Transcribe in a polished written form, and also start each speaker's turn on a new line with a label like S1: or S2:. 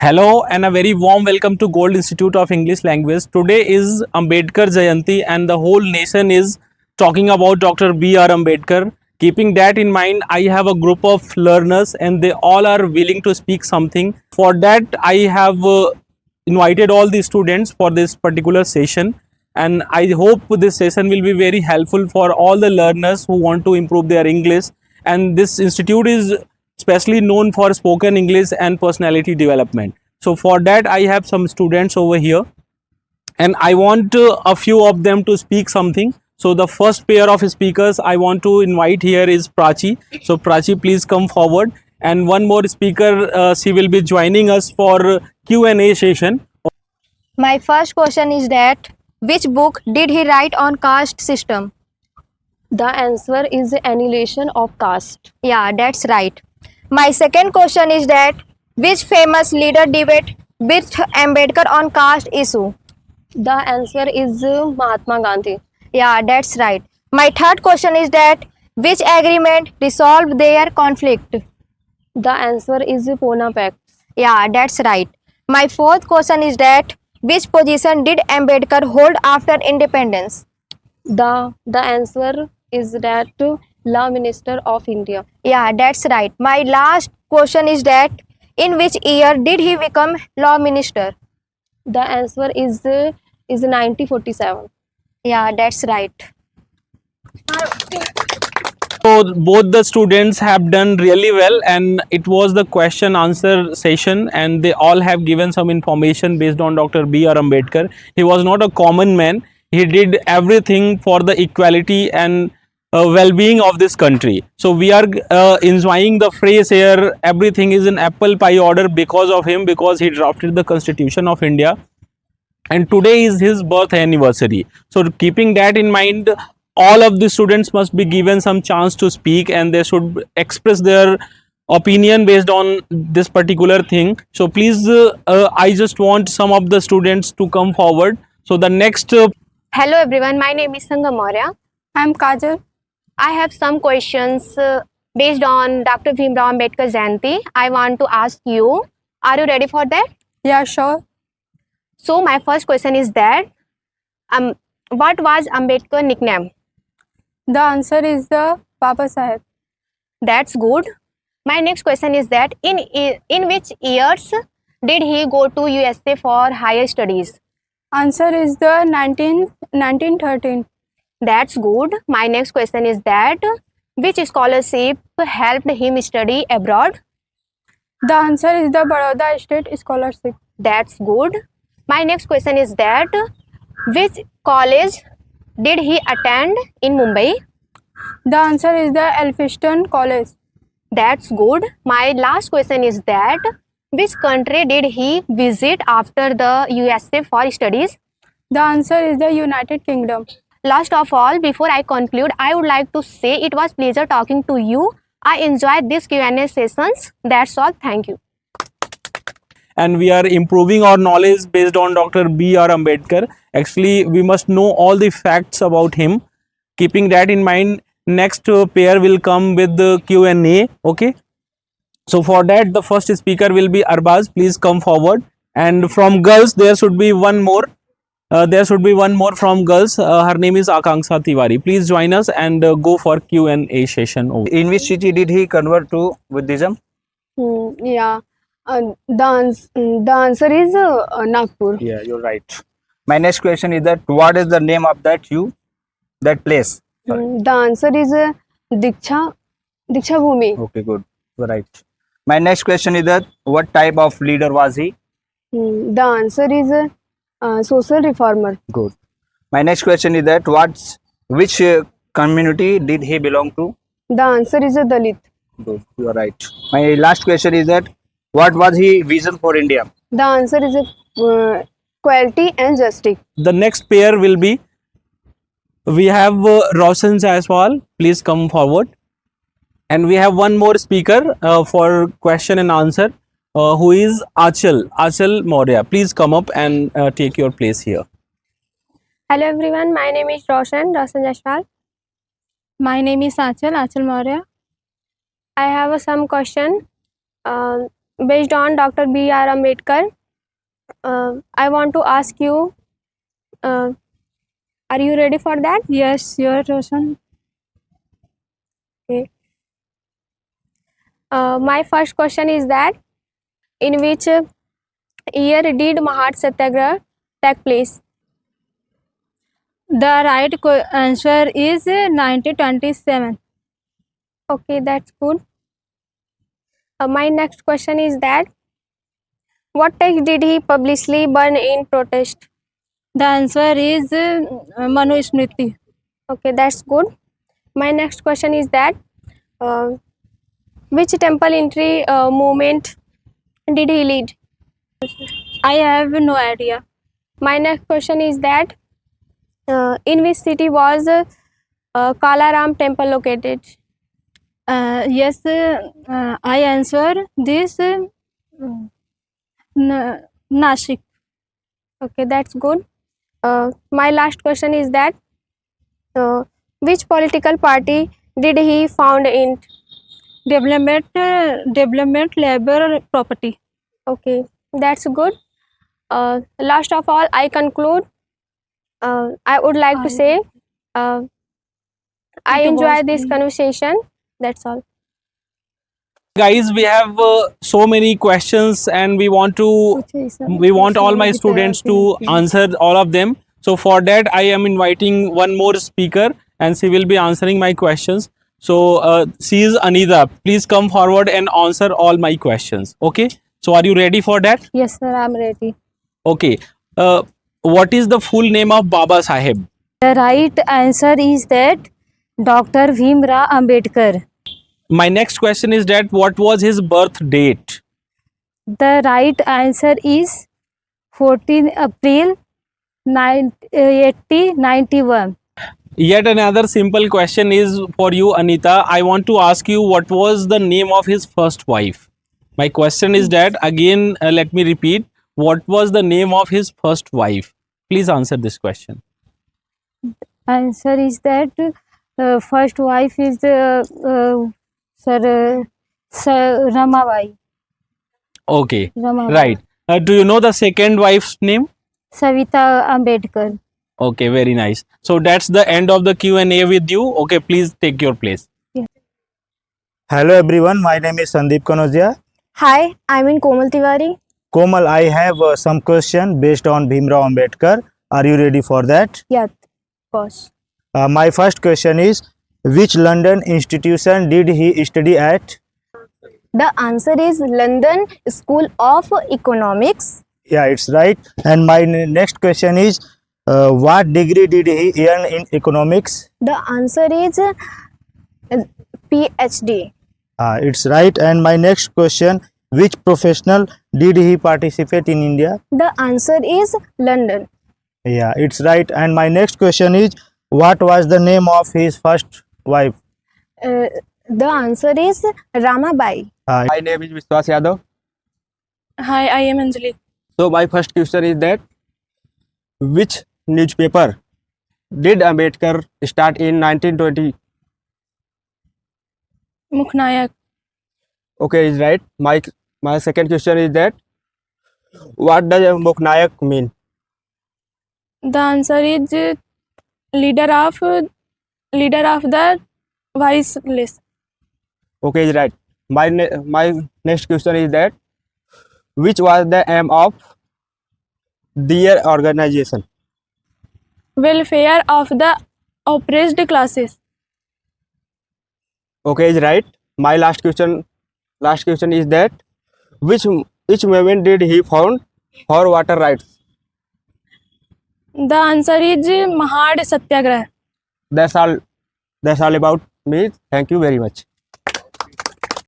S1: Hello and a very warm welcome to Gold Institute of English Language. Today is Ambedkar Jayanti and the whole nation is talking about Dr. B.R. Ambedkar. Keeping that in mind, I have a group of learners and they all are willing to speak something. For that, I have invited all the students for this particular session, and I hope this session will be very helpful for all the learners who want to improve their English. And this institute is especially known for spoken English and personality development. So for that, I have some students over here and I want a few of them to speak something. So the first pair of speakers I want to invite here is Prachi. So Prachi, please come forward. And one more speaker, she will be joining us for Q&A session.
S2: My first question is that which book did he write on caste system?
S3: The answer is Annihilation of Caste.
S2: Yeah, that's right. My second question is that which famous leader debate with Ambedkar on caste issue?
S3: The answer is Mahatma Gandhi.
S2: Yeah, that's right. My third question is that which agreement resolved their conflict?
S3: The answer is Pune Pact.
S2: Yeah, that's right. My fourth question is that which position did Ambedkar hold after independence?
S3: The answer is that Law Minister of India.
S2: Yeah, that's right. My last question is that in which year did he become law minister?
S3: The answer is 1947.
S2: Yeah, that's right.
S1: So both the students have done really well, and it was the question answer session, and they all have given some information based on Dr. B.R. Ambedkar. He was not a common man. He did everything for the equality and well-being of this country. So we are enjoying the phrase here, everything is in apple pie order because of him, because he drafted the Constitution of India and today is his birth anniversary. So keeping that in mind, all of the students must be given some chance to speak and they should express their opinion based on this particular thing. So please, I just want some of the students to come forward. So the next
S4: Hello everyone, my name is Sangam Maurya.
S5: I am Kajal.
S4: I have some questions based on Dr. Bhimrao Ambedkar Jayanti. I want to ask you, are you ready for that?
S5: Yeah, sure.
S4: So my first question is that, what was Ambedkar nickname?
S5: The answer is the Baba Saheb.
S4: That's good. My next question is that, in which years did he go to USA for higher studies?
S5: Answer is the 1913.
S4: That's good. My next question is that, which scholarship helped him study abroad?
S5: The answer is the Baroda State Scholarship.
S4: That's good. My next question is that, which college did he attend in Mumbai?
S5: The answer is the Elphinstone College.
S4: That's good. My last question is that, which country did he visit after the USA for studies?
S5: The answer is the United Kingdom.
S4: Last of all, before I conclude, I would like to say it was pleasure talking to you. I enjoyed these Q&A sessions. That's all. Thank you.
S1: and we are improving our knowledge based on Dr. B.R. Ambedkar. Actually, we must know all the facts about him. Keeping that in mind, next pair will come with the Q&A. Okay. So for that, the first speaker will be Arbaz. Please come forward. And from girls, there should be one more. From girls. Her name is Akanksha Tiwari. Please join us and go for Q&A session.
S6: In which city did he convert to Buddhism?
S3: The answer is Nagpur.
S6: Yeah, you're right. My next question is that what is the name of that place? Sorry.
S3: The answer is Diksha Bhumi.
S6: Okay, good. You're right. My next question is that what type of leader was he?
S3: The answer is social reformer.
S6: Good. My next question is that which community did he belong to?
S3: The answer is Dalit.
S6: Good. You're right. My last question is that what was his vision for India?
S3: The answer is equality and justice.
S1: The next pair will be, we have Roshan Jaiswal. Please come forward. And we have one more speaker for question and answer, who is Achal Maurya. Please come up and take your place here.
S5: Hello everyone, my name is Roshan Jaiswal. My name is Achal Maurya.
S4: I have some question.
S5: based on Dr. B.R. Ambedkar. I want to ask you, are you ready for that?
S7: Yes, sure, Roshan.
S5: Okay. My first question is that in which year did Mahad Satyagraha take place?
S7: The right answer is 1927.
S5: Okay, that's good. My next question is that what text did he publicly burn in protest?
S7: The answer is Manu Smriti.
S5: Okay, that's good. My next question is that which temple entry movement did he lead?
S7: I have no idea.
S5: My next question is that in which city was Kalaram temple located?
S7: Yes, I answer this Nashik.
S5: Okay, that's good. My last question is that which political party did he found in?
S7: Development labor property.
S5: Okay, that's good. Last of all, I conclude. I would like to say I enjoy this conversation. That's all.
S1: Guys, we have so many questions and we want all my students to answer all of them. So for that I am inviting one more speaker and she will be answering my questions. So she is Anida. Please come forward and answer all my questions. Okay, so are you ready for that?
S2: Yes, sir, I'm ready.
S1: Okay. What is the full name of Baba Saheb?
S2: The right answer is that Dr. Bhimrao Ambedkar.
S1: My next question is that what was his birth date?
S2: The right answer is 14 April 1891.
S1: Yet another simple question is for you, Anita. I want to ask you what was the name of his first wife? My question is that again, let me repeat. What was the name of his first wife? Please answer this question.
S2: Answer is that first wife is Sir Ramabai.
S1: Okay,
S2: Ramabai.
S1: right. Do you know the second wife's name?
S2: Savita Ambedkar.
S1: Okay, very nice. So that's the end of the Q&A with you. Okay, please take your place.
S8: Hello everyone, my name is Sandeep Kanodia.
S2: Hi, I'm in Komal Tiwari.
S8: Komal, I have some question based on Bhimrao Ambedkar. Are you ready for that?
S2: Yeah, of course.
S8: My first question is, which London institution did he study at?
S2: The answer is London School of Economics.
S8: Yeah, it's right. And my next question is, what degree did he earn in economics?
S2: The answer is PhD.
S8: It's right. And my next question, which professional did he participate in India?
S2: The answer is London.
S8: Yeah, it's right. And my next question is, what was the name of his first wife?
S2: The answer is Ramabai.
S6: My name is Vishwas Yadav.
S7: Hi, I am Anjali.
S6: So my first question is that which newspaper did Ambedkar start in 1920?
S7: Mukhnayak.
S6: Okay, is right. My second question is that what does Muknayak mean?
S7: The answer is leader of the vice list.
S6: Okay, is right. My next question is that which was the aim of their organization?
S7: Welfare of the oppressed classes.
S6: Okay, is right. My last question is that which movement did he found for water rights?
S7: The answer is Mahad Satyagraha.
S6: That's all about me. Thank you very much.